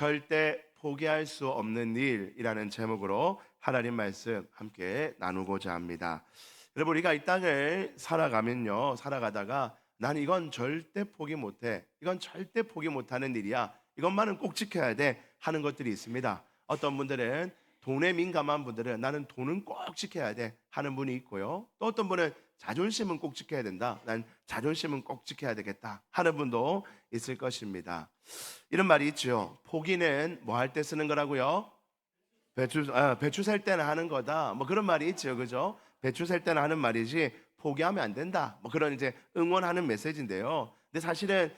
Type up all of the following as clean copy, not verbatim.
절대 포기할 수 없는 일이라는 제목으로 하나님 말씀 함께 나누고자 합니다. 여러분, 우리가 이 땅을 살아가다가 난 이건 절대 포기 못해, 이건 절대 포기 못하는 일이야, 이것만은 꼭 지켜야 돼 하는 것들이 있습니다. 어떤 분들은 돈에 민감한 분들은 나는 돈은 꼭 지켜야 돼 하는 분이 있고요, 또 어떤 분은 자존심은 꼭 지켜야 된다, 난 자존심은 꼭 지켜야 되겠다 하는 분도 있을 것입니다. 이런 말이 있죠. 포기는 뭐 할 때 쓰는 거라고요? 배추 셀 때는 하는 거다, 뭐 그런 말이 있죠, 그죠? 배추 셀 때는 하는 말이지 포기하면 안 된다, 뭐 그런 이제 응원하는 메시지인데요. 근데 사실은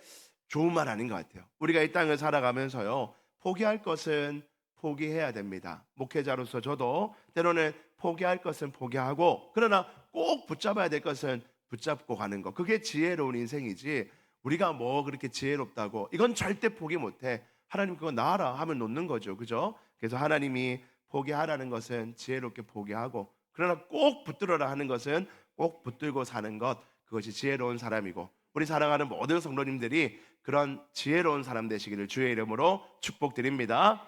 좋은 말 아닌 것 같아요. 우리가 이 땅을 살아가면서요, 포기할 것은 포기해야 됩니다. 목회자로서 저도 때로는 포기할 것은 포기하고, 그러나 꼭 붙잡아야 될 것은 붙잡고 가는 거, 그게 지혜로운 인생이지, 우리가 뭐 그렇게 지혜롭다고 이건 절대 포기 못해, 하나님 그거 놔라 하면 놓는 거죠, 그죠? 그래서 하나님이 포기하라는 것은 지혜롭게 포기하고, 그러나 꼭 붙들어라 하는 것은 꼭 붙들고 사는 것, 그것이 지혜로운 사람이고, 우리 사랑하는 모든 성도님들이 그런 지혜로운 사람 되시기를 주의 이름으로 축복드립니다.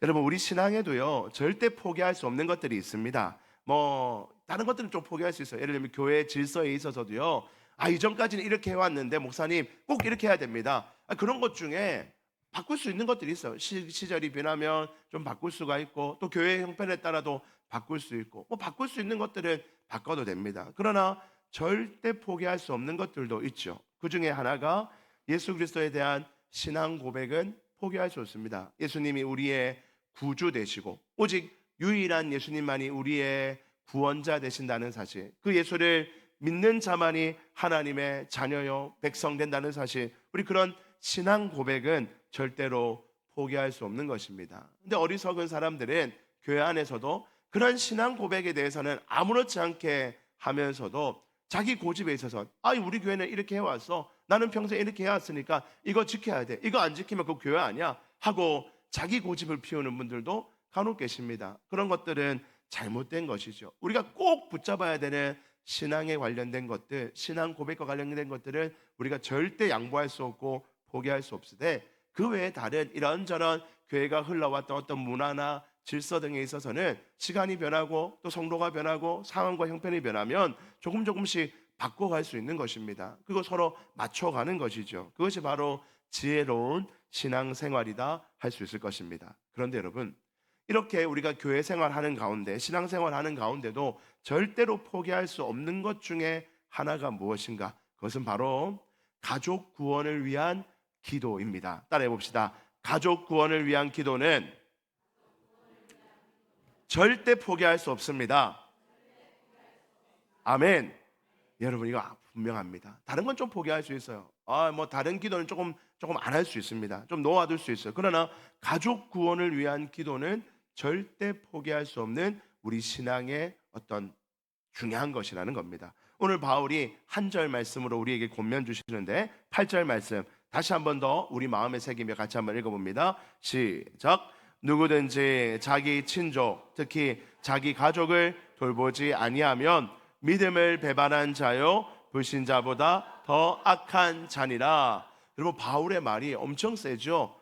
여러분, 우리 신앙에도요, 절대 포기할 수 없는 것들이 있습니다. 뭐 다른 것들은 좀 포기할 수 있어요. 예를 들면 교회 질서에 있어서도요, 이전까지는 이렇게 해왔는데 목사님 꼭 이렇게 해야 됩니다, 그런 것 중에 바꿀 수 있는 것들이 있어요. 시절이 변하면 좀 바꿀 수가 있고, 또 교회 형편에 따라도 바꿀 수 있고, 뭐 바꿀 수 있는 것들은 바꿔도 됩니다. 그러나 절대 포기할 수 없는 것들도 있죠. 그 중에 하나가 예수 그리스도에 대한 신앙 고백은 포기할 수 없습니다. 예수님이 우리의 구주 되시고, 오직 유일한 예수님만이 우리의 구원자 되신다는 사실, 그 예수를 믿는 자만이 하나님의 자녀요 백성 된다는 사실, 우리 그런 신앙 고백은 절대로 포기할 수 없는 것입니다. 근데 어리석은 사람들은 교회 안에서도 그런 신앙 고백에 대해서는 아무렇지 않게 하면서도 자기 고집에 있어서 우리 교회는 이렇게 해왔어, 나는 평소에 이렇게 해왔으니까 이거 지켜야 돼, 이거 안 지키면 그 교회 아니야 하고 자기 고집을 피우는 분들도 간혹 계십니다. 그런 것들은 잘못된 것이죠. 우리가 꼭 붙잡아야 되는 신앙에 관련된 것들, 신앙 고백과 관련된 것들은 우리가 절대 양보할 수 없고 포기할 수 없으되, 그 외에 다른 이런저런 교회가 흘러왔던 어떤 문화나 질서 등에 있어서는 시간이 변하고 또 성도가 변하고 상황과 형편이 변하면 조금씩 바꿔갈 수 있는 것입니다. 그거 서로 맞춰가는 것이죠. 그것이 바로 지혜로운 신앙생활이다 할 수 있을 것입니다. 그런데 여러분, 이렇게 우리가 교회 생활하는 가운데, 신앙생활하는 가운데도 절대로 포기할 수 없는 것 중에 하나가 무엇인가? 그것은 바로 가족 구원을 위한 기도입니다. 따라해 봅시다. 가족 구원을 위한 기도는 절대 포기할 수 없습니다. 아멘. 여러분, 이거 분명합니다. 다른 건 좀 포기할 수 있어요. 뭐 다른 기도는 조금 안 할 수 있습니다. 좀 놓아둘 수 있어요. 그러나 가족 구원을 위한 기도는 절대 포기할 수 없는 우리 신앙의 어떤 중요한 것이라는 겁니다. 오늘 바울이 한 절 말씀으로 우리에게 권면 주시는데, 8절 말씀 다시 한 번 더 우리 마음에 새기며 같이 한번 읽어봅니다. 시작. 누구든지 자기 친족, 특히 자기 가족을 돌보지 아니하면 믿음을 배반한 자요 불신자보다 더 악한 자니라. 여러분, 바울의 말이 엄청 세죠.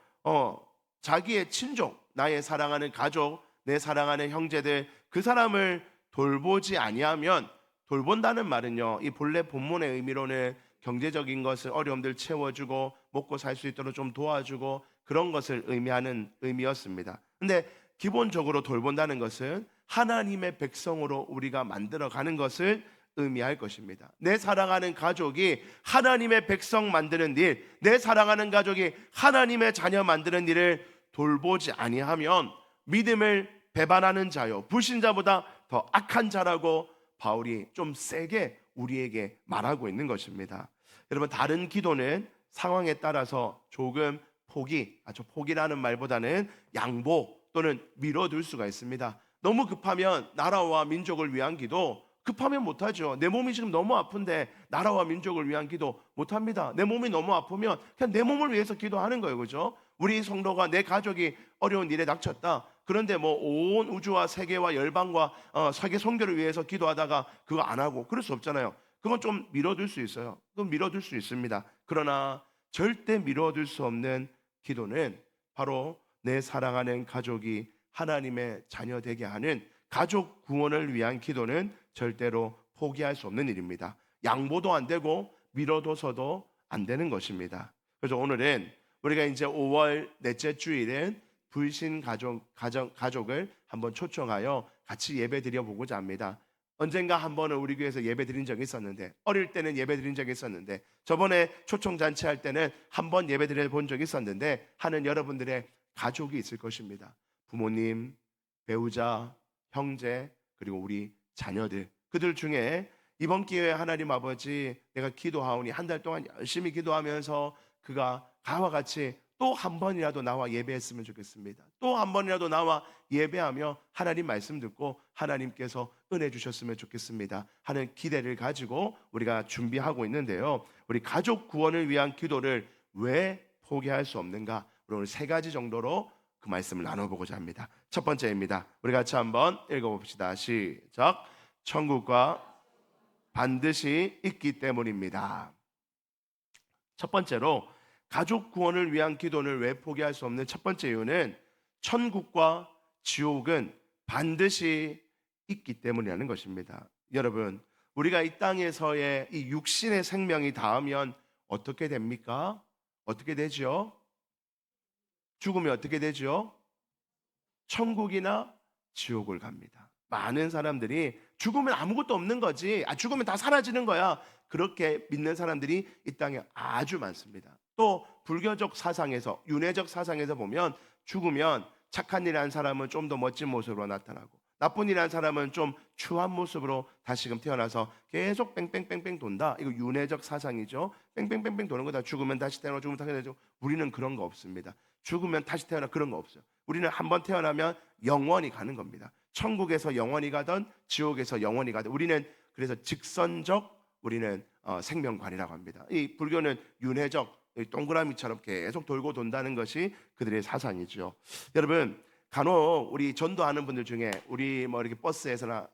자기의 친족, 나의 사랑하는 가족, 내 사랑하는 형제들, 그 사람을 돌보지 아니하면, 돌본다는 말은요, 이 본래 본문의 의미로는 경제적인 것을, 어려움들 채워주고 먹고 살 수 있도록 좀 도와주고 그런 것을 의미하는 의미였습니다. 근데 기본적으로 돌본다는 것은 하나님의 백성으로 우리가 만들어가는 것을 의미할 것입니다. 내 사랑하는 가족이 하나님의 백성 만드는 일, 내 사랑하는 가족이 하나님의 자녀 만드는 일을 돌보지 아니하면 믿음을 배반하는 자요 불신자보다 더 악한 자라고 바울이 좀 세게 우리에게 말하고 있는 것입니다. 여러분, 다른 기도는 상황에 따라서 조금 포기라는 말보다는 양보 또는 미뤄둘 수가 있습니다. 너무 급하면 나라와 민족을 위한 기도 급하면 못하죠. 내 몸이 지금 너무 아픈데 나라와 민족을 위한 기도 못합니다. 내 몸이 너무 아프면 그냥 내 몸을 위해서 기도하는 거예요, 그죠? 우리 성도가, 내 가족이 어려운 일에 닥쳤다, 그런데 뭐 온 우주와 세계와 열방과 세계 선교를 위해서 기도하다가 그거 안 하고 그럴 수 없잖아요. 그건 좀 미뤄둘 수 있어요. 그건 미뤄둘 수 있습니다. 그러나 절대 미뤄둘 수 없는 기도는 바로 내 사랑하는 가족이 하나님의 자녀 되게 하는 가족 구원을 위한 기도는 절대로 포기할 수 없는 일입니다. 양보도 안 되고 미뤄둬서도 안 되는 것입니다. 그래서 오늘은 우리가 이제 5월 넷째 주일엔 불신 가족을 한번 초청하여 같이 예배 드려 보고자 합니다. 언젠가 한 번은 우리 교회에서 예배 드린 적이 있었는데, 어릴 때는 예배 드린 적이 있었는데, 저번에 초청 잔치 할 때는 한 번 예배 드려 본 적이 있었는데, 하는 여러분들의 가족이 있을 것입니다. 부모님, 배우자, 형제, 그리고 우리 자녀들, 그들 중에 이번 기회에 하나님 아버지, 내가 기도하오니 한 달 동안 열심히 기도하면서 그가 가와 같이 또 한 번이라도 나와 예배했으면 좋겠습니다. 또 한 번이라도 나와 예배하며 하나님 말씀 듣고 하나님께서 은혜 주셨으면 좋겠습니다 하는 기대를 가지고 우리가 준비하고 있는데요, 우리 가족 구원을 위한 기도를 왜 포기할 수 없는가, 오늘 세 가지 정도로 그 말씀을 나눠보고자 합니다. 첫 번째입니다. 우리 같이 한번 읽어봅시다. 시작. 천국과 반드시 있기 때문입니다. 첫 번째로 가족 구원을 위한 기도를 왜 포기할 수 없는 첫 번째 이유는 천국과 지옥은 반드시 있기 때문이라는 것입니다. 여러분, 우리가 이 땅에서의 이 육신의 생명이 닿으면 어떻게 됩니까? 어떻게 되죠? 죽으면 어떻게 되죠? 천국이나 지옥을 갑니다. 많은 사람들이 죽으면 아무것도 없는 거지, 죽으면 다 사라지는 거야, 그렇게 믿는 사람들이 이 땅에 아주 많습니다. 또 불교적 사상에서, 윤회적 사상에서 보면 죽으면 착한 일 한 사람은 좀 더 멋진 모습으로 나타나고 나쁜 일 한 사람은 좀 추한 모습으로 다시금 태어나서 계속 뺑뺑뺑뺑 돈다. 이거 윤회적 사상이죠. 뺑뺑뺑뺑 도는 거다. 죽으면 다시 태어나, 죽으면 다시 태어나. 우리는 그런 거 없습니다. 죽으면 다시 태어나, 그런 거 없어요. 우리는 한번 태어나면 영원히 가는 겁니다. 천국에서 영원히 가든 지옥에서 영원히 가든 우리는 그래서 직선적, 우리는 생명관이라고 합니다. 이 불교는 윤회적, 동그라미처럼 계속 돌고 돈다는 것이 그들의 사상이죠. 여러분, 간혹 우리 전도하는 분들 중에 우리 뭐 이렇게 버스에서는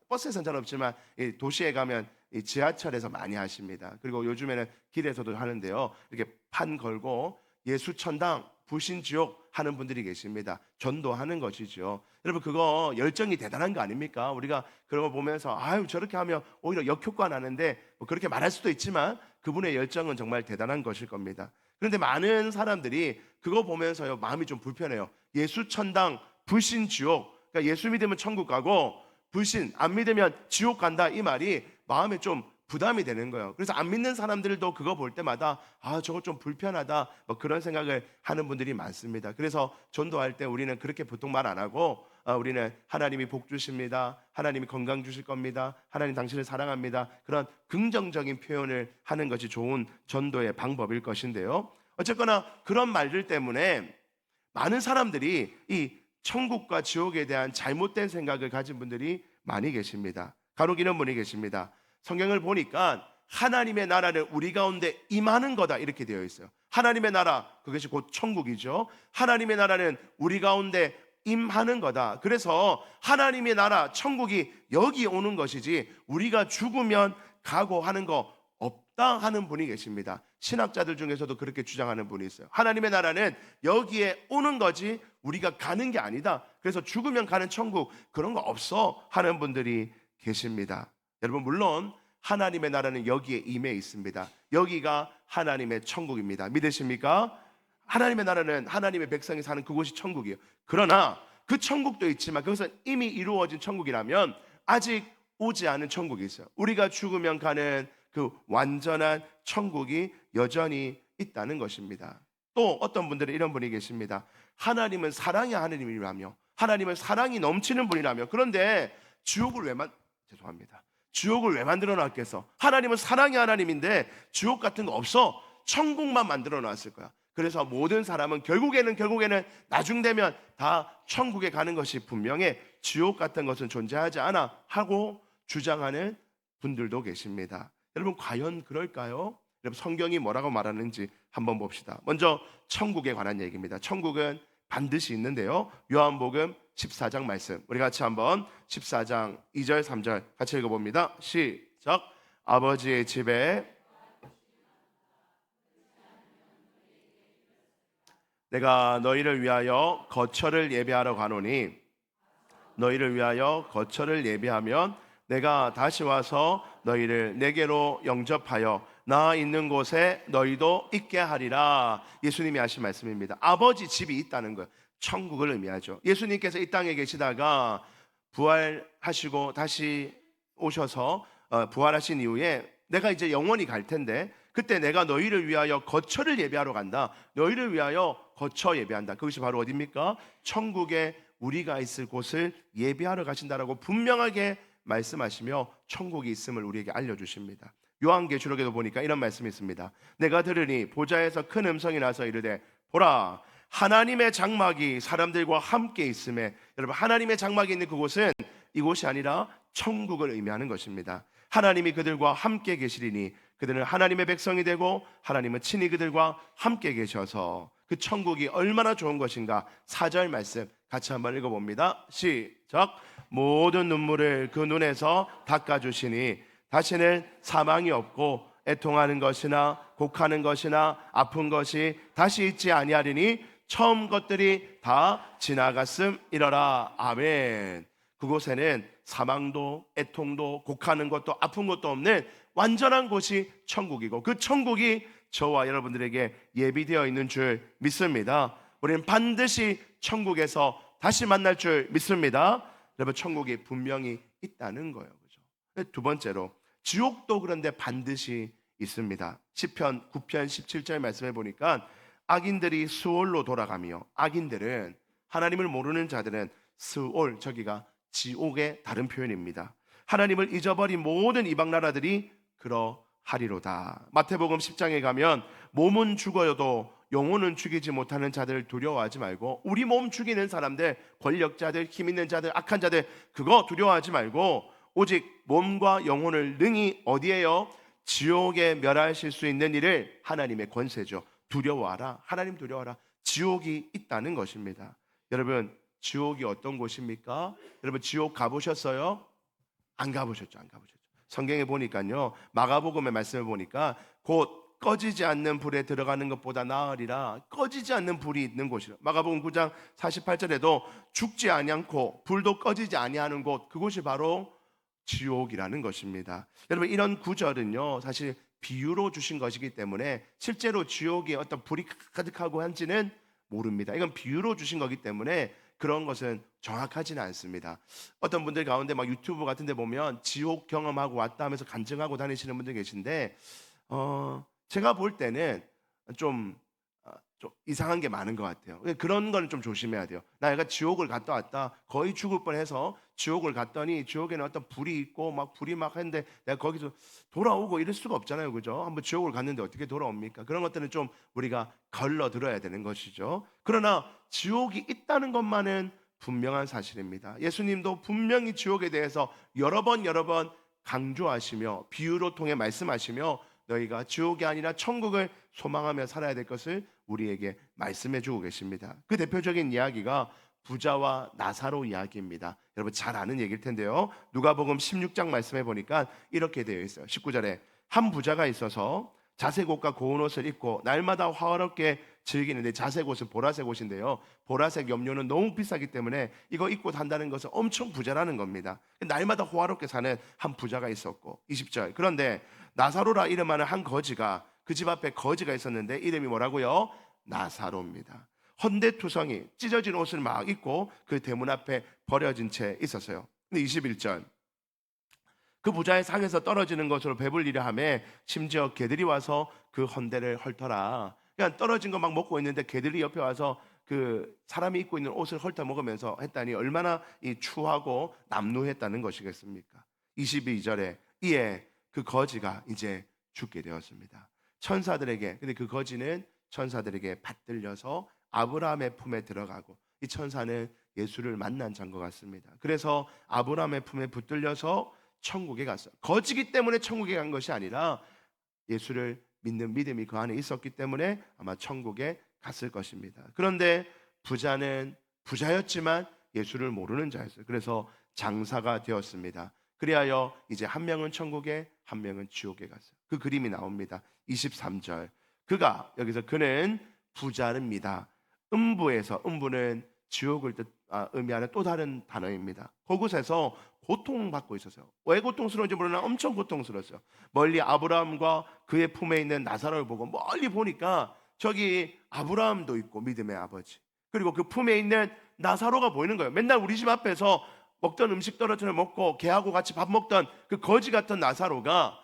잘 없지만 이 도시에 가면 이 지하철에서 많이 하십니다. 그리고 요즘에는 길에서도 하는데요, 이렇게 판 걸고 예수천당 불신지옥 하는 분들이 계십니다. 전도하는 것이죠. 여러분, 그거 열정이 대단한 거 아닙니까? 우리가 그런 거 보면서 아유, 저렇게 하면 오히려 역효과 나는데, 뭐 그렇게 말할 수도 있지만 그분의 열정은 정말 대단한 것일 겁니다. 그런데 많은 사람들이 그거 보면서요, 마음이 좀 불편해요. 예수천당 불신지옥, 그러니까 예수 믿으면 천국 가고 불신 안 믿으면 지옥 간다, 이 말이 마음에 좀 부담이 되는 거예요. 그래서 안 믿는 사람들도 그거 볼 때마다 저거 좀 불편하다, 뭐 그런 생각을 하는 분들이 많습니다. 그래서 전도할 때 우리는 그렇게 보통 말 안 하고 우리는 하나님이 복 주십니다, 하나님이 건강 주실 겁니다, 하나님 당신을 사랑합니다, 그런 긍정적인 표현을 하는 것이 좋은 전도의 방법일 것인데요, 어쨌거나 그런 말들 때문에 많은 사람들이 이 천국과 지옥에 대한 잘못된 생각을 가진 분들이 많이 계십니다. 간혹 이런 분이 계십니다. 성경을 보니까 하나님의 나라는 우리 가운데 임하는 거다, 이렇게 되어 있어요. 하나님의 나라, 그것이 곧 천국이죠. 하나님의 나라는 우리 가운데 임하는 거다. 그래서 하나님의 나라, 천국이 여기 오는 것이지 우리가 죽으면 가고 하는 거 없다 하는 분이 계십니다. 신학자들 중에서도 그렇게 주장하는 분이 있어요. 하나님의 나라는 여기에 오는 거지 우리가 가는 게 아니다. 그래서 죽으면 가는 천국 그런 거 없어 하는 분들이 계십니다. 여러분, 물론 하나님의 나라는 여기에 임해 있습니다. 여기가 하나님의 천국입니다. 믿으십니까? 하나님의 나라는 하나님의 백성이 사는 그곳이 천국이에요. 그러나 그 천국도 있지만 그것은 이미 이루어진 천국이라면 아직 오지 않은 천국이 있어요. 우리가 죽으면 가는 그 완전한 천국이 여전히 있다는 것입니다. 또 어떤 분들은 이런 분이 계십니다. 하나님은 사랑의 하나님이라며, 하나님은 사랑이 넘치는 분이라며, 그런데 지옥을 왜 만들어 놨겠어? 하나님은 사랑의 하나님인데 지옥 같은 거 없어. 천국만 만들어 놨을 거야. 그래서 모든 사람은 결국에는 나중 되면 다 천국에 가는 것이 분명해, 지옥 같은 것은 존재하지 않아 하고 주장하는 분들도 계십니다. 여러분, 과연 그럴까요? 여러분, 성경이 뭐라고 말하는지 한번 봅시다. 먼저 천국에 관한 얘기입니다. 천국은 반드시 있는데요, 요한복음 14장 말씀, 우리 같이 한번 14장 2절 3절 같이 읽어봅니다. 시작. 아버지의 집에 내가 너희를 위하여 거처를 예비하러 가노니 너희를 위하여 거처를 예비하면 내가 다시 와서 너희를 내게로 영접하여 나 있는 곳에 너희도 있게 하리라. 예수님이 하신 말씀입니다. 아버지 집이 있다는 거예요. 천국을 의미하죠. 예수님께서 이 땅에 계시다가 부활하시고 다시 오셔서 부활하신 이후에 내가 이제 영원히 갈 텐데 그때 내가 너희를 위하여 거처를 예비하러 간다. 너희를 위하여 거처 예비한다. 그것이 바로 어디입니까? 천국에 우리가 있을 곳을 예비하러 가신다라고 분명하게 말씀하시며 천국이 있음을 우리에게 알려주십니다. 요한계시록에도 보니까 이런 말씀이 있습니다. 내가 들으니 보좌에서 큰 음성이 나서 이르되 보라 하나님의 장막이 사람들과 함께 있음에, 여러분 하나님의 장막이 있는 그곳은 이곳이 아니라 천국을 의미하는 것입니다. 하나님이 그들과 함께 계시리니 그들은 하나님의 백성이 되고 하나님은 친히 그들과 함께 계셔서 그 천국이 얼마나 좋은 것인가. 4절 말씀 같이 한번 읽어봅니다. 시작. 모든 눈물을 그 눈에서 닦아주시니 다시는 사망이 없고 애통하는 것이나 곡하는 것이나 아픈 것이 다시 있지 아니하리니 처음 것들이 다 지나갔음이러라. 아멘. 그곳에는 사망도 애통도 곡하는 것도 아픈 것도 없는 완전한 곳이 천국이고 그 천국이 저와 여러분들에게 예비되어 있는 줄 믿습니다. 우리는 반드시 천국에서 다시 만날 줄 믿습니다. 여러분 천국이 분명히 있다는 거예요. 그죠? 두 번째로 지옥도 그런데 반드시 있습니다. 시편 9편 17절 말씀해 보니까 악인들이 수올로 돌아가며, 악인들은 하나님을 모르는 자들은 스올, 저기가 지옥의 다른 표현입니다. 하나님을 잊어버린 모든 이방 나라들이 그러하리로다. 마태복음 10장에 가면 몸은 죽어도 영혼은 죽이지 못하는 자들을 두려워하지 말고, 우리 몸 죽이는 사람들, 권력자들, 힘 있는 자들, 악한 자들, 그거 두려워하지 말고 오직 몸과 영혼을 능히 어디에요? 지옥에 멸하실 수 있는 일을, 하나님의 권세죠. 두려워하라. 하나님 두려워하라. 지옥이 있다는 것입니다. 여러분 지옥이 어떤 곳입니까? 여러분 지옥 가보셨어요? 안 가보셨죠? 안 가보셨죠? 성경에 보니까요, 마가복음의 말씀을 보니까 곧 꺼지지 않는 불에 들어가는 것보다 나으리라. 꺼지지 않는 불이 있는 곳이라. 마가복음 9장 48절에도 죽지 아니않고 불도 꺼지지 아니하는 곳, 그곳이 바로 지옥이라는 것입니다. 여러분 이런 구절은요 사실 비유로 주신 것이기 때문에 실제로 지옥에 어떤 불이 가득하고 한지는 모릅니다. 이건 비유로 주신 거기 때문에 그런 것은 정확하지는 않습니다. 어떤 분들 가운데 막 유튜브 같은 데 보면 지옥 경험하고 왔다 하면서 간증하고 다니시는 분들 계신데 제가 볼 때는 좀 이상한 게 많은 것 같아요. 그런 거는 좀 조심해야 돼요. 나 얘가 지옥을 갔다 왔다, 거의 죽을 뻔해서 지옥을 갔더니 지옥에는 어떤 불이 있고 막 불이 막 했는데 내가 거기서 돌아오고 이럴 수가 없잖아요, 그죠? 한번 지옥을 갔는데 어떻게 돌아옵니까? 그런 것들은 좀 우리가 걸러 들어야 되는 것이죠. 그러나 지옥이 있다는 것만은 분명한 사실입니다. 예수님도 분명히 지옥에 대해서 여러 번 강조하시며 비유로 통해 말씀하시며 너희가 지옥이 아니라 천국을 소망하며 살아야 될 것을 우리에게 말씀해 주고 계십니다. 그 대표적인 이야기가 부자와 나사로 이야기입니다. 여러분 잘 아는 얘기일 텐데요. 누가복음 16장 말씀해 보니까 이렇게 되어 있어요. 19절에 한 부자가 있어서 자색 옷과 고운 옷을 입고 날마다 화어롭게 즐기는데, 자색 옷은 보라색 옷인데요, 보라색 염료는 너무 비싸기 때문에 이거 입고 산다는 것은 엄청 부자라는 겁니다. 날마다 호화롭게 사는 한 부자가 있었고, 20절 그런데 나사로라 이름하는 한 거지가, 그 집 앞에 거지가 있었는데 이름이 뭐라고요? 나사로입니다. 헌데투성이 찢어진 옷을 막 입고 그 대문 앞에 버려진 채 있었어요. 근데 21절 그 부자의 상에서 떨어지는 것으로 배불리려 하며 심지어 개들이 와서 그 헌데를 헐터라. 그냥 떨어진 거 막 먹고 있는데 개들이 옆에 와서 그 사람이 입고 있는 옷을 헐터 먹으면서 했다니 얼마나 이 추하고 남루했다는 것이겠습니까? 22절에 이에 그 거지가 이제 죽게 되었습니다. 천사들에게, 근데 그 거지는 천사들에게 받들려서 아브라함의 품에 들어가고, 이 천사는 예수를 만난 자인 것 같습니다. 그래서 아브라함의 품에 붙들려서 천국에 갔어요. 거지기 때문에 천국에 간 것이 아니라 예수를 믿는 믿음이 그 안에 있었기 때문에 아마 천국에 갔을 것입니다. 그런데 부자는 부자였지만 예수를 모르는 자였어요. 그래서 장사가 되었습니다. 그리하여 이제 한 명은 천국에, 한 명은 지옥에 갔어요. 그 그림이 나옵니다. 23절 그가, 여기서 그는 부자입니다. 음부에서, 음부는 지옥을 의미하는 또 다른 단어입니다. 그곳에서 고통받고 있었어요. 왜 고통스러운지 모르나 엄청 고통스러웠어요. 멀리 아브라함과 그의 품에 있는 나사로를 보고 멀리 보니까 저기 아브라함도 있고 믿음의 아버지, 그리고 그 품에 있는 나사로가 보이는 거예요. 맨날 우리 집 앞에서 먹던 음식 떨어뜨려 먹고 개하고 같이 밥 먹던 그 거지 같은 나사로가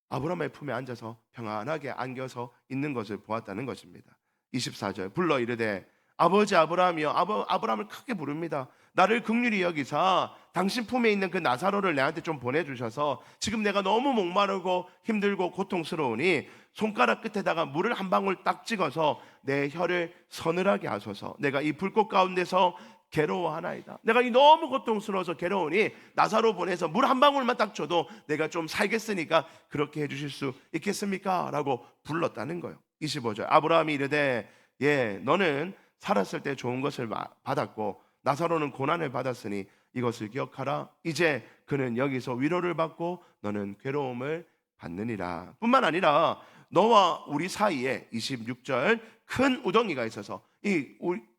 아브라함의 품에 앉아서 평안하게 안겨서 있는 것을 보았다는 것입니다. 24절 불러 이르되 아버지 아브라함이여. 아브라함을 크게 부릅니다. 나를 긍휼히 여기사 당신 품에 있는 그 나사로를 내한테 좀 보내주셔서 지금 내가 너무 목마르고 힘들고 고통스러우니 손가락 끝에다가 물을 한 방울 딱 찍어서 내 혀를 서늘하게 하소서. 내가 이 불꽃 가운데서 괴로워하나이다. 내가 이 너무 고통스러워서 괴로우니 나사로 보내서 물 한 방울만 딱 줘도 내가 좀 살겠으니까 그렇게 해주실 수 있겠습니까? 라고 불렀다는 거예요. 25절 아브라함이 이르되 예, 너는 살았을 때 좋은 것을 받았고 나사로는 고난을 받았으니 이것을 기억하라. 이제 그는 여기서 위로를 받고 너는 괴로움을 받느니라. 뿐만 아니라 너와 우리 사이에 26절 큰 우덩이가 있어서 이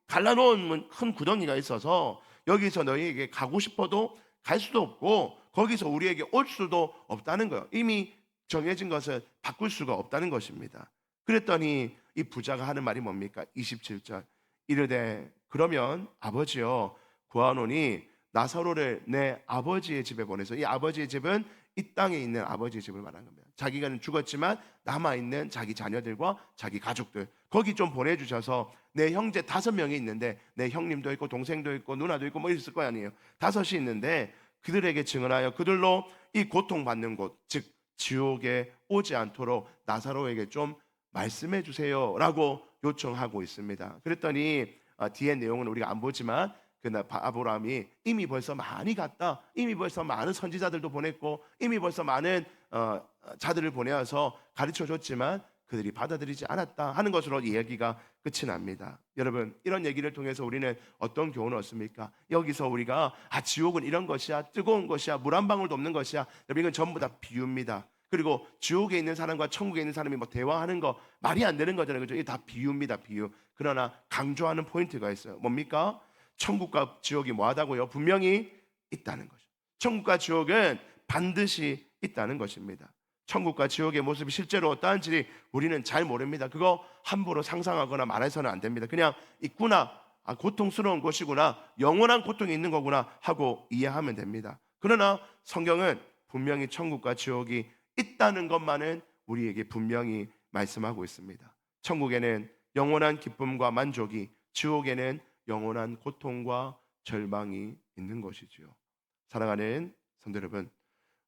갈라놓은 큰 구덩이가 있어서 여기서 너희에게 가고 싶어도 갈 수도 없고 거기서 우리에게 올 수도 없다는 거예요. 이미 정해진 것을 바꿀 수가 없다는 것입니다. 그랬더니 이 부자가 하는 말이 뭡니까? 27절 이르되 그러면 아버지여 구하노니 나사로를 내 아버지의 집에 보내서, 이 아버지의 집은 이 땅에 있는 아버지의 집을 말하는 겁니다. 자기가 죽었지만 남아있는 자기 자녀들과 자기 가족들 거기 좀 보내주셔서 내 형제 5명이 있는데 내 형님도 있고 동생도 있고 누나도 있고 뭐 있을 거 아니에요. 5이 있는데 그들에게 증언하여 그들로 이 고통받는 곳 즉 지옥에 오지 않도록 나사로에게 좀 말씀해 주세요 라고 요청하고 있습니다. 그랬더니 뒤에 내용은 우리가 안 보지만 그날 아브라함이 이미 벌써 많이 갔다, 이미 벌써 많은 선지자들도 보냈고 이미 벌써 많은 자들을 보내어서 가르쳐 줬지만 그들이 받아들이지 않았다 하는 것으로 이야기가 끝이 납니다. 여러분, 이런 얘기를 통해서 우리는 어떤 교훈을 얻습니까? 여기서 우리가 지옥은 이런 것이야, 뜨거운 것이야, 물 한 방울도 없는 것이야. 여러분, 이건 전부 다 비유입니다. 그리고 지옥에 있는 사람과 천국에 있는 사람이 뭐 대화하는 거 말이 안 되는 거잖아요. 그죠? 이게 다 비유입니다, 비유. 그러나 강조하는 포인트가 있어요. 뭡니까? 천국과 지옥이 뭐하다고요? 분명히 있다는 거죠. 천국과 지옥은 반드시 있다는 것입니다. 천국과 지옥의 모습이 실제로 어떠한지 우리는 잘 모릅니다. 그거 함부로 상상하거나 말해서는 안 됩니다. 그냥 있구나, 고통스러운 곳이구나, 영원한 고통이 있는 거구나 하고 이해하면 됩니다. 그러나 성경은 분명히 천국과 지옥이 있다는 것만은 우리에게 분명히 말씀하고 있습니다. 천국에는 영원한 기쁨과 만족이, 지옥에는 영원한 고통과 절망이 있는 것이지요. 사랑하는 성도 여러분,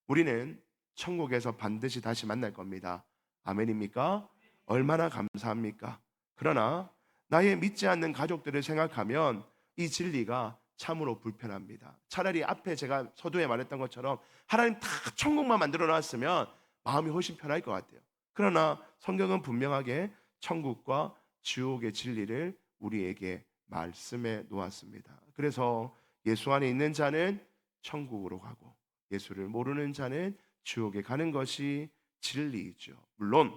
우리는 천국에서 반드시 다시 만날 겁니다. 아멘입니까? 얼마나 감사합니까? 그러나 나의 믿지 않는 가족들을 생각하면 이 진리가 참으로 불편합니다. 차라리 앞에 제가 서두에 말했던 것처럼 하나님 다 천국만 만들어 놨으면 마음이 훨씬 편할 것 같아요. 그러나 성경은 분명하게 천국과 지옥의 진리를 우리에게 말씀해 놓았습니다. 그래서 예수 안에 있는 자는 천국으로 가고 예수를 모르는 자는 지옥에 가는 것이 진리이죠. 물론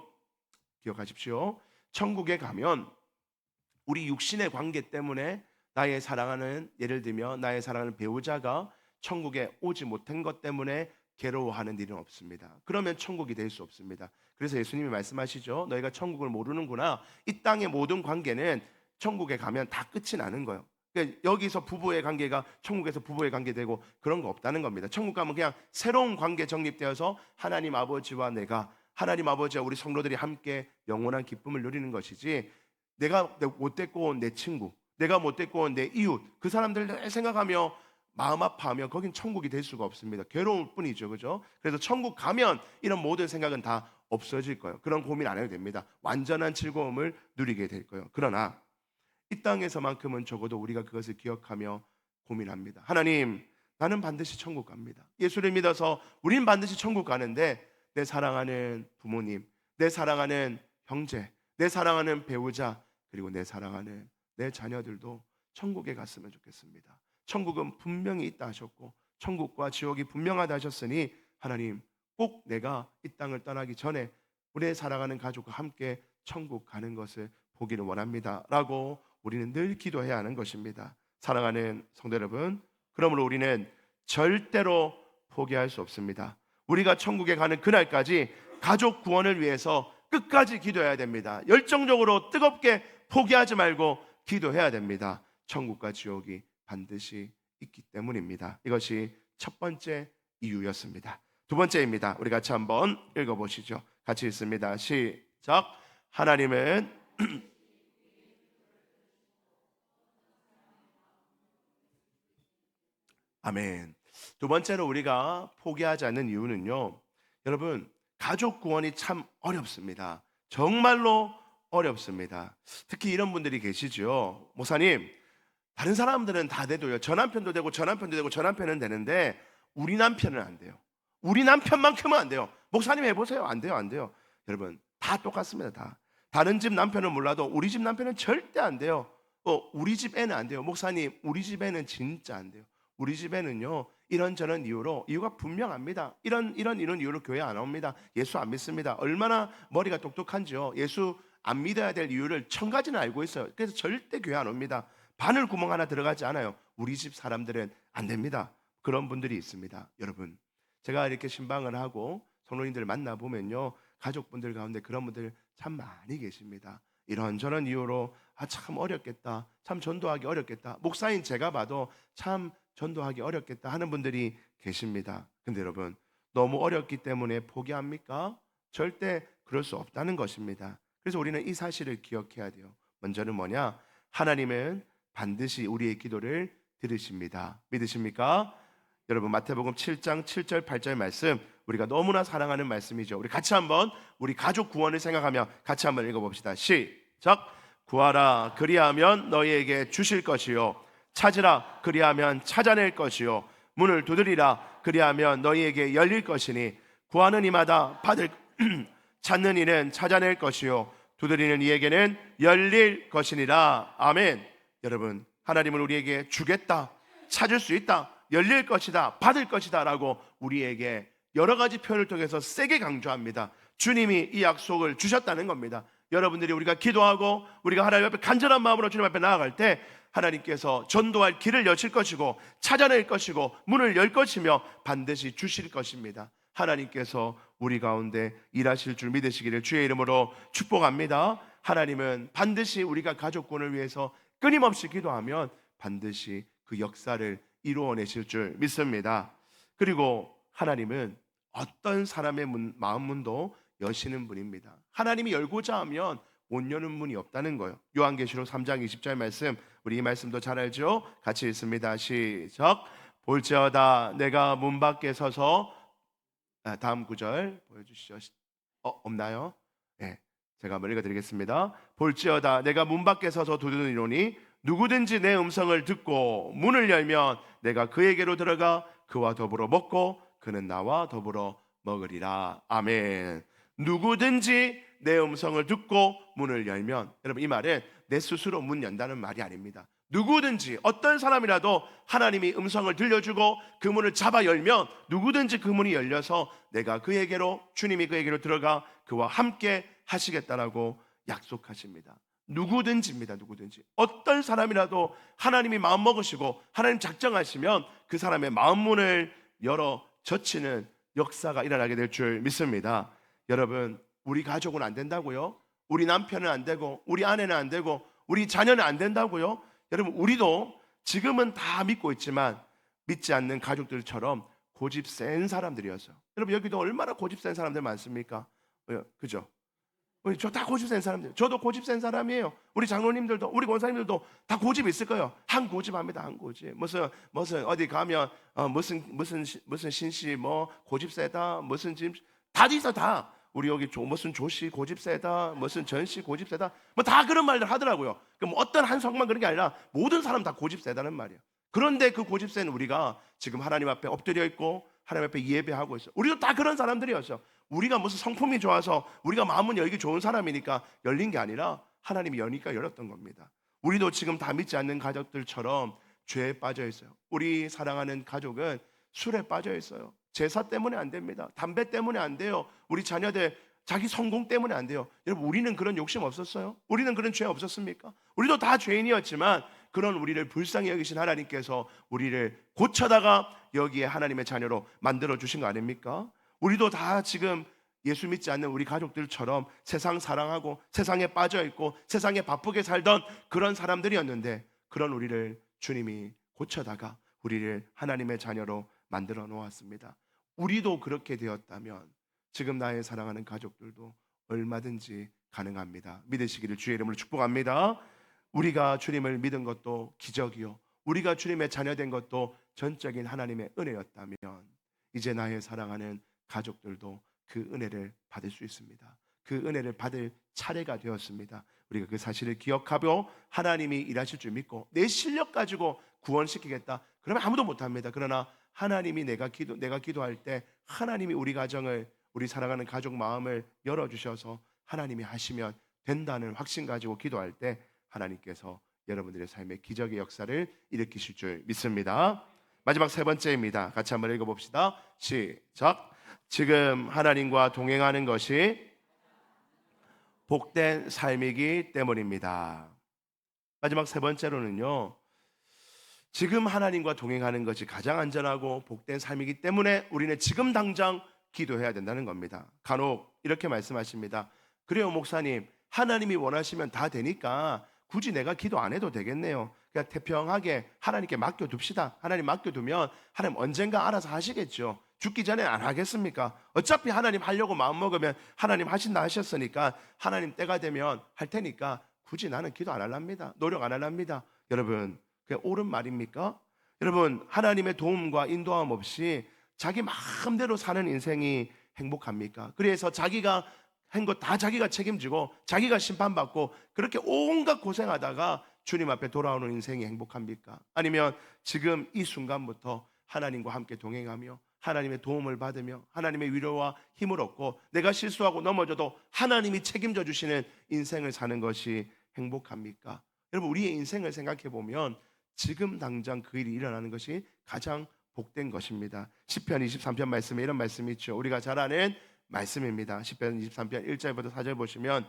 기억하십시오. 천국에 가면 우리 육신의 관계 때문에 나의 사랑하는, 예를 들면 나의 사랑하는 배우자가 천국에 오지 못한 것 때문에 괴로워하는 일은 없습니다. 그러면 천국이 될 수 없습니다. 그래서 예수님이 말씀하시죠. 너희가 천국을 모르는구나. 이 땅의 모든 관계는 천국에 가면 다 끝이 나는 거예요. 그러니까 여기서 부부의 관계가 천국에서 부부의 관계 되고 그런 거 없다는 겁니다. 천국 가면 그냥 새로운 관계 정립되어서 하나님 아버지와 내가, 하나님 아버지와 우리 성도들이 함께 영원한 기쁨을 누리는 것이지, 내가 못 데리고 온 내 친구, 내가 못 데리고 온 내 이웃, 그 사람들 생각하며 마음 아파하며 거긴 천국이 될 수가 없습니다. 괴로울 뿐이죠. 그죠? 그래서 천국 가면 이런 모든 생각은 다 없어질 거예요. 그런 고민 안 해도 됩니다. 완전한 즐거움을 누리게 될 거예요. 그러나 이 땅에서만큼은 적어도 우리가 그것을 기억하며 고민합니다. 하나님, 나는 반드시 천국 갑니다. 예수를 믿어서 우린 반드시 천국 가는데 내 사랑하는 부모님, 내 사랑하는 형제, 내 사랑하는 배우자, 그리고 내 사랑하는 내 자녀들도 천국에 갔으면 좋겠습니다. 천국은 분명히 있다 하셨고 천국과 지옥이 분명하다 하셨으니 하나님, 꼭 내가 이 땅을 떠나기 전에 우리 사랑하는 가족과 함께 천국 가는 것을 보기를 원합니다 라고 우리는 늘 기도해야 하는 것입니다. 사랑하는 성도 여러분, 그러므로 우리는 절대로 포기할 수 없습니다. 우리가 천국에 가는 그날까지 가족 구원을 위해서 끝까지 기도해야 됩니다. 열정적으로 뜨겁게 포기하지 말고 기도해야 됩니다. 천국과 지옥이 반드시 있기 때문입니다. 이것이 첫 번째 이유였습니다. 두 번째입니다. 우리 같이 한번 읽어보시죠. 같이 읽습니다. 시작. 하나님은 아멘. 두 번째로 우리가 포기하지 않는 이유는요, 여러분, 가족 구원이 참 어렵습니다. 정말로 어렵습니다. 특히 이런 분들이 계시죠. 목사님, 다른 사람들은 다 돼도요, 저 남편도 되고 저 남편도 되고 저 남편은 되는데 우리 남편은 안 돼요. 우리 남편만큼은 안 돼요. 목사님 해보세요. 안 돼요, 안 돼요. 여러분, 다 똑같습니다. 다. 다른 집 남편은 몰라도 우리 집 남편은 절대 안 돼요. 우리 집 애는 안 돼요. 목사님, 우리 집 애는 진짜 안 돼요. 우리 집에는요, 이런저런 이유로, 이유가 분명합니다. 이런 이유로 교회 안 옵니다. 예수 안 믿습니다. 얼마나 머리가 똑똑한지요. 예수 안 믿어야 될 이유를 1000가지는 알고 있어요. 그래서 절대 교회 안 옵니다. 바늘 구멍 하나 들어가지 않아요. 우리 집 사람들은 안 됩니다. 그런 분들이 있습니다. 여러분, 제가 이렇게 신방을 하고 성도님들 만나보면요, 가족분들 가운데 그런 분들 참 많이 계십니다. 이런저런 이유로 참 어렵겠다, 참 전도하기 어렵겠다, 목사인 제가 봐도 참 전도하기 어렵겠다 하는 분들이 계십니다. 근데 여러분, 너무 어렵기 때문에 포기합니까? 절대 그럴 수 없다는 것입니다. 그래서 우리는 이 사실을 기억해야 돼요. 먼저는 뭐냐? 하나님은 반드시 우리의 기도를 들으십니다. 믿으십니까? 여러분, 마태복음 7장 7절 8절 말씀, 우리가 너무나 사랑하는 말씀이죠. 우리 같이 한번 우리 가족 구원을 생각하며 같이 한번 읽어봅시다. 시작. 구하라 그리하면 너희에게 주실 것이요, 찾으라 그리하면 찾아낼 것이요, 문을 두드리라 그리하면 너희에게 열릴 것이니 구하는 이마다 받을 찾는 이는 찾아낼 것이요, 두드리는 이에게는 열릴 것이니라. 아멘. 여러분, 하나님은 우리에게 주겠다, 찾을 수 있다, 열릴 것이다, 받을 것이다 라고 우리에게 여러 가지 표현을 통해서 세게 강조합니다. 주님이 이 약속을 주셨다는 겁니다. 여러분들이 우리가 기도하고 우리가 하나님 앞에 간절한 마음으로 주님 앞에 나아갈 때 하나님께서 전도할 길을 여실 것이고 찾아낼 것이고 문을 열 것이며 반드시 주실 것입니다. 하나님께서 우리 가운데 일하실 줄 믿으시기를 주의 이름으로 축복합니다. 하나님은 반드시 우리가 가족군을 위해서 끊임없이 기도하면 반드시 그 역사를 이루어내실 줄 믿습니다. 그리고 하나님은 어떤 사람의 마음 문도 여시는 분입니다. 하나님이 열고자 하면 못 여는 문이 없다는 거예요. 요한계시록 3장 20절 말씀, 우리 이 말씀도 잘 알죠? 같이 읽습니다. 시작. 볼지어다 내가 문 밖에 서서, 다음 구절 보여주시죠. 없나요? 네, 제가 한번 읽어드리겠습니다. 볼지어다 내가 문 밖에 서서 두드리노니 누구든지 내 음성을 듣고 문을 열면 내가 그에게로 들어가 그와 더불어 먹고 그는 나와 더불어 먹으리라. 아멘. 누구든지 내 음성을 듣고 문을 열면, 여러분, 이 말은 내 스스로 문 연다는 말이 아닙니다. 누구든지 어떤 사람이라도 하나님이 음성을 들려주고 그 문을 잡아 열면 누구든지 그 문이 열려서 내가 그에게로, 주님이 그에게로 들어가 그와 함께 하시겠다라고 약속하십니다. 누구든지입니다. 누구든지 어떤 사람이라도 하나님이 마음 먹으시고 하나님 작정하시면 그 사람의 마음 문을 열어 젖히는 역사가 일어나게 될 줄 믿습니다. 여러분, 우리 가족은 안 된다고요? 우리 남편은 안 되고 우리 아내는 안 되고 우리 자녀는 안 된다고요? 여러분, 우리도 지금은 다 믿고 있지만 믿지 않는 가족들처럼 고집 센 사람들이었어요. 여러분, 여기도 얼마나 고집 센 사람들 많습니까? 그죠? 저 다 고집 센 사람들. 저도 고집 센 사람이에요. 우리 장로님들도, 우리 권사님들도 다 고집 있을 거예요. 한 고집합니다. 한 고집. 무슨 어디 가면 무슨 신씨 뭐 고집 세다. 무슨 짐 다 있어 다. 우리 여기 무슨 조씨 고집 세다. 무슨 전씨 고집 세다. 뭐 다 그런 말들 하더라고요. 그럼 어떤 한 성만 그런 게 아니라 모든 사람 다 고집 세다는 말이에요. 그런데 그 고집 센 우리가 지금 하나님 앞에 엎드려 있고 하나님 앞에 예배하고 있어요. 우리도 다 그런 사람들이었어. 우리가 무슨 성품이 좋아서 우리가 마음은 열기 좋은 사람이니까 열린 게 아니라 하나님이 여니까 열었던 겁니다. 우리도 지금 다 믿지 않는 가족들처럼 죄에 빠져 있어요. 우리 사랑하는 가족은 술에 빠져 있어요. 제사 때문에 안 됩니다. 담배 때문에 안 돼요. 우리 자녀들 자기 성공 때문에 안 돼요. 여러분, 우리는 그런 욕심 없었어요? 우리는 그런 죄 없었습니까? 우리도 다 죄인이었지만 그런 우리를 불쌍히 여기신 하나님께서 우리를 고쳐다가 여기에 하나님의 자녀로 만들어 주신 거 아닙니까? 우리도 다 지금 예수 믿지 않는 우리 가족들처럼 세상 사랑하고 세상에 빠져 있고 세상에 바쁘게 살던 그런 사람들이었는데, 그런 우리를 주님이 고쳐다가 우리를 하나님의 자녀로 만들어 놓았습니다. 우리도 그렇게 되었다면 지금 나의 사랑하는 가족들도 얼마든지 가능합니다. 믿으시기를 주의 이름으로 축복합니다. 우리가 주님을 믿은 것도 기적이요, 우리가 주님의 자녀된 것도 전적인 하나님의 은혜였다면 이제 나의 사랑하는 가족들도 그 은혜를 받을 수 있습니다. 그 은혜를 받을 차례가 되었습니다. 우리가 그 사실을 기억하고 하나님이 일하실 줄 믿고 내 실력 가지고 구원시키겠다, 그러면 아무도 못합니다. 그러나 하나님이 내가 기도할 때 하나님이 우리 가정을, 우리 사랑하는 가족 마음을 열어주셔서 하나님이 하시면 된다는 확신 가지고 기도할 때 하나님께서 여러분들의 삶에 기적의 역사를 일으키실 줄 믿습니다. 마지막 세 번째입니다. 같이 한번 읽어봅시다. 시작. 지금 하나님과 동행하는 것이 복된 삶이기 때문입니다. 마지막 세 번째로는요, 지금 하나님과 동행하는 것이 가장 안전하고 복된 삶이기 때문에 우리는 지금 당장 기도해야 된다는 겁니다. 간혹 이렇게 말씀하십니다. 그래요 목사님, 하나님이 원하시면 다 되니까 굳이 내가 기도 안 해도 되겠네요. 그냥 태평하게 하나님께 맡겨둡시다. 하나님 맡겨두면 하나님 언젠가 알아서 하시겠죠. 죽기 전에 안 하겠습니까? 어차피 하나님 하려고 마음먹으면 하나님 하신다 하셨으니까 하나님 때가 되면 할 테니까 굳이 나는 기도 안 할랍니다. 노력 안 할랍니다. 여러분, 그게 옳은 말입니까? 여러분, 하나님의 도움과 인도함 없이 자기 마음대로 사는 인생이 행복합니까? 그래서 자기가 한 것 다 자기가 책임지고 자기가 심판받고 그렇게 온갖 고생하다가 주님 앞에 돌아오는 인생이 행복합니까? 아니면 지금 이 순간부터 하나님과 함께 동행하며 하나님의 도움을 받으며 하나님의 위로와 힘을 얻고 내가 실수하고 넘어져도 하나님이 책임져 주시는 인생을 사는 것이 행복합니까? 여러분, 우리의 인생을 생각해 보면 지금 당장 그 일이 일어나는 것이 가장 복된 것입니다. 시편 23편 말씀에 이런 말씀이 있죠. 우리가 잘 아는 말씀입니다. 시편 23편 1절부터 4절 보시면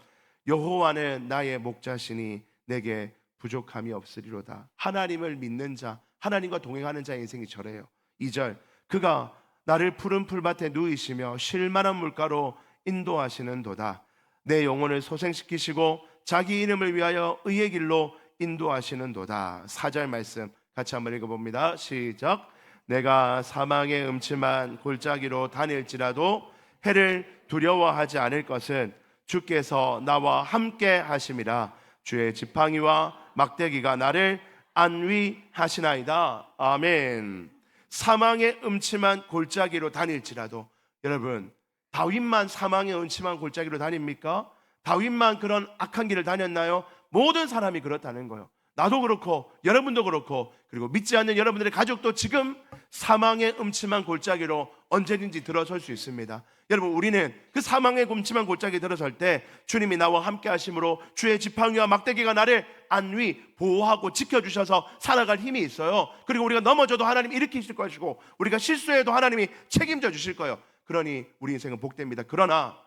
여호와는 나의 목자시니 내게 부족함이 없으리로다. 하나님을 믿는 자, 하나님과 동행하는 자의 인생이 저래요. 2절, 그가 나를 푸른 풀밭에 누이시며 쉴 만한 물가로 인도하시는도다. 내 영혼을 소생시키시고 자기 이름을 위하여 의의 길로 인도하시는도다. 4절 말씀 같이 한번 읽어봅니다. 시작. 내가 사망의 음침한 골짜기로 다닐지라도 해를 두려워하지 않을 것은 주께서 나와 함께 하심이라. 주의 지팡이와 막대기가 나를 안위하시나이다. 아멘. 사망의 음침한 골짜기로 다닐지라도, 여러분, 다윗만 사망의 음침한 골짜기로 다닙니까? 다윗만 그런 악한 길을 다녔나요? 모든 사람이 그렇다는 거예요. 나도 그렇고 여러분도 그렇고, 그리고 믿지 않는 여러분들의 가족도 지금 사망의 음침한 골짜기로 언제든지 들어설 수 있습니다. 여러분, 우리는 그 사망의 음침한 골짜기에 들어설 때 주님이 나와 함께 하심으로 주의 지팡이와 막대기가 나를 안위 보호하고 지켜주셔서 살아갈 힘이 있어요. 그리고 우리가 넘어져도 하나님 일으키실 것이고 우리가 실수해도 하나님이 책임져 주실 거예요. 그러니 우리 인생은 복됩니다. 그러나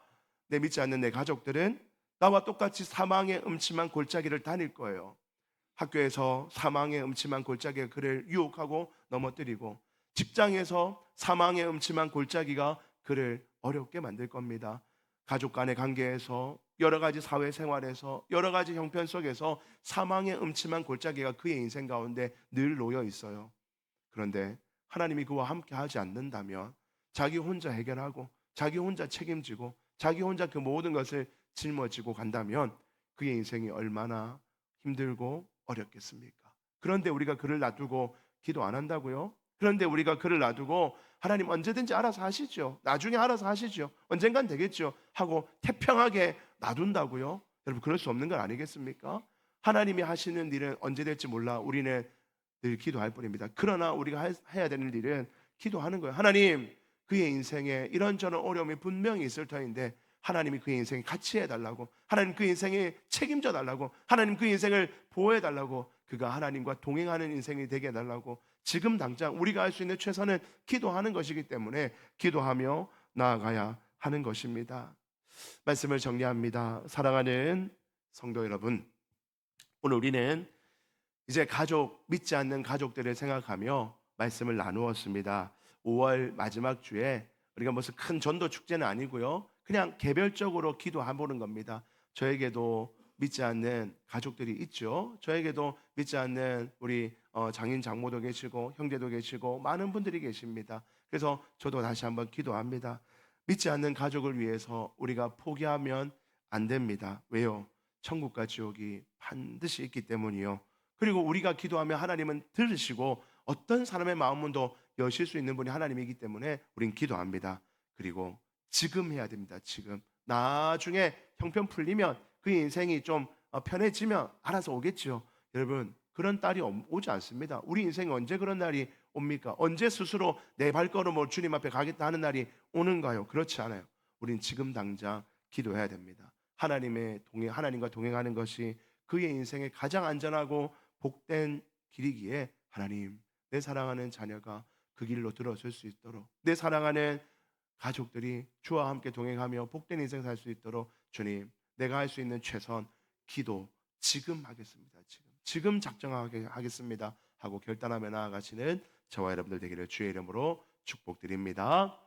내 믿지 않는 내 가족들은 나와 똑같이 사망의 음침한 골짜기를 다닐 거예요. 학교에서 사망의 음침한 골짜기가 그를 유혹하고 넘어뜨리고, 직장에서 사망의 음침한 골짜기가 그를 어렵게 만들 겁니다. 가족 간의 관계에서, 여러 가지 사회생활에서, 여러 가지 형편 속에서 사망의 음침한 골짜기가 그의 인생 가운데 늘 놓여 있어요. 그런데 하나님이 그와 함께 하지 않는다면 자기 혼자 해결하고 자기 혼자 책임지고 자기 혼자 그 모든 것을 짊어지고 간다면 그의 인생이 얼마나 힘들고 어렵겠습니까? 그런데 우리가 그를 놔두고 기도 안 한다고요? 그런데 우리가 그를 놔두고 하나님 언제든지 알아서 하시죠, 나중에 알아서 하시죠, 언젠간 되겠죠 하고 태평하게 놔둔다고요? 여러분, 그럴 수 없는 건 아니겠습니까? 하나님이 하시는 일은 언제 될지 몰라 우리는 늘 기도할 뿐입니다. 그러나 우리가 해야 되는 일은 기도하는 거예요. 하나님, 그의 인생에 이런저런 어려움이 분명히 있을 터인데 하나님이 그의 인생에 같이 해달라고, 하나님 그 인생에 책임져 달라고, 하나님 그 인생을 보호해 달라고, 그가 하나님과 동행하는 인생이 되게 해달라고 지금 당장 우리가 할 수 있는 최선은 기도하는 것이기 때문에 기도하며 나아가야 하는 것입니다. 말씀을 정리합니다. 사랑하는 성도 여러분, 오늘 우리는 이제 가족, 믿지 않는 가족들을 생각하며 말씀을 나누었습니다. 5월 마지막 주에 우리가 무슨 큰 전도 축제는 아니고요. 그냥 개별적으로 기도해보는 겁니다. 저에게도 믿지 않는 가족들이 있죠. 저에게도 믿지 않는 우리 장인 장모도 계시고 형제도 계시고 많은 분들이 계십니다. 그래서 저도 다시 한번 기도합니다. 믿지 않는 가족을 위해서 우리가 포기하면 안 됩니다. 왜요? 천국과 지옥이 반드시 있기 때문이요. 그리고 우리가 기도하면 하나님은 들으시고 어떤 사람의 마음문도 여실 수 있는 분이 하나님이기 때문에 우린 기도합니다. 그리고 지금 해야 됩니다. 지금. 나중에 형편 풀리면 그 인생이 좀 편해지면 알아서 오겠지요. 여러분, 그런 딸이 오지 않습니다. 우리 인생에 언제 그런 날이 옵니까? 언제 스스로 내 발걸음을 주님 앞에 가겠다 하는 날이 오는가요? 그렇지 않아요. 우린 지금 당장 기도해야 됩니다. 하나님과 동행하는 것이 그의 인생에 가장 안전하고 복된 길이기에 하나님, 내 사랑하는 자녀가 그 길로 들어설 수 있도록, 내 사랑하는 가족들이 주와 함께 동행하며 복된 인생 살 수 있도록 주님, 내가 할 수 있는 최선 기도 지금 하겠습니다. 지금 작정하게 하겠습니다 하고 결단하며 나아가시는 저와 여러분들 되기를 주의 이름으로 축복드립니다.